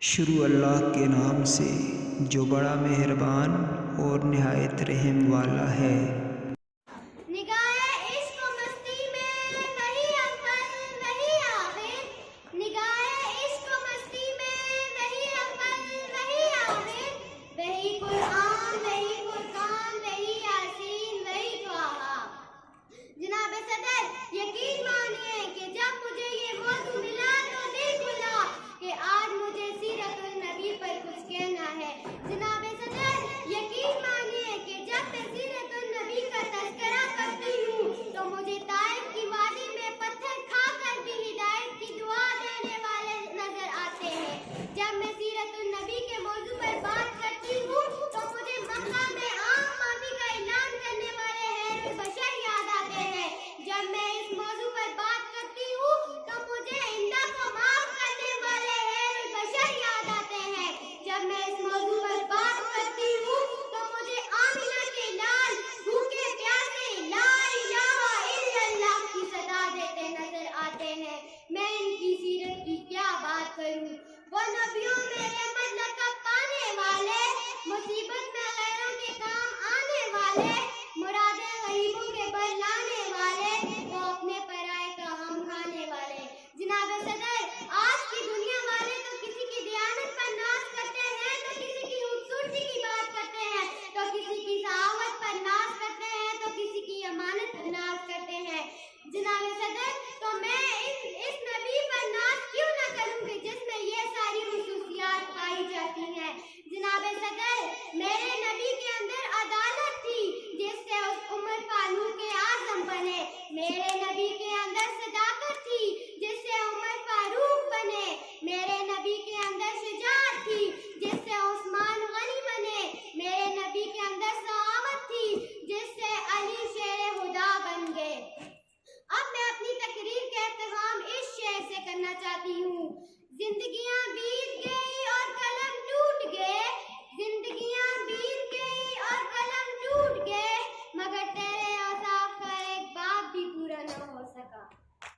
شروع اللہ کے نام سے جو بڑا مہربان اور نہایت رحم والا ہے۔ نگاہ عشق و مستی میں وہی اول وہی آخر، نگاہ عشق و مستی میں وہی اول وہی آخر، وہی قرآن وہی فرقان وہی یاسین وہی طٰہٰ۔ جناب صدر یقین مانیے کہ جب مجھے یہ موضوع ملا تو دل کھلا کہ آج مجھے سیرت النبی پر کچھ کہنا ہے۔ جناب صدر یقین مانیے کہ جب میں سیرت النبی کا تذکرہ کرتی ہوں تو مجھے طائف کی وادی میں پتھر کھا کر بھی ہدایت کی دعا دینے والے نظر آتے ہیں۔ جب میں سیرت النبی کے موضوع پر بات کرتی ہوں تو مجھے مکہ میں عام معافی کا اعلان کرنے والے خیر البشر یاد آتے ہیں۔ جب میں اس موضوع پر بات کرتی ہوں تو مجھے اندھا کو معاف کرنے والے خیر البشر یاد آتے ہیں۔ جب میں اس موضوع پر بات کرتی ہوں تو مجھے آمنہ کے لال بھوکے پیاسے لا الہ الا اللہ کی صدا دیتے نظر آتے ہیں۔ میں ان کی سیرت کی کیا بات کروں، وہ نبیوں میں رحمت لقب پانے والے، مصیبت میں غیروں کے کام آنے والے، مرادیں غریبوں کے بر لانے والے، وہ اپنے پرائے کا غم کھانے والے۔ جناب صدر آج کی دنیا والے تو کسی کی دیانت پر ناز کرتے ہیں، تو کسی کی خوبصورتی کی بات کرتے ہیں، تو کسی کی سخاوت پر ناز کرتے ہیں، تو کسی کی امانت پر ناز کرتے ہیں۔ جناب صدر تو میں اس نبی پر ناز کیوں نہ کروں کہ جس میں یہ ساری خصوصیات پائی جاتی ہیں۔ جناب صدر میرے نبی کے اندر عدالت تھی جس سے اس عمر فاروق اعظم بنے، میرے نبی کے اندر صداقت تھی جس سے عمر فاروق بنے، میرے نبی کے اندر شجاعت تھی جس سے عثمان غنی بنے، میرے نبی کے اندر سخاوت تھی جس سے علی شیر خدا بن گئے۔ اب میں اپنی تقریر کا اختتام اس شعر سے کرنا چاہتی ہوں۔ زندگیاں بیت گئی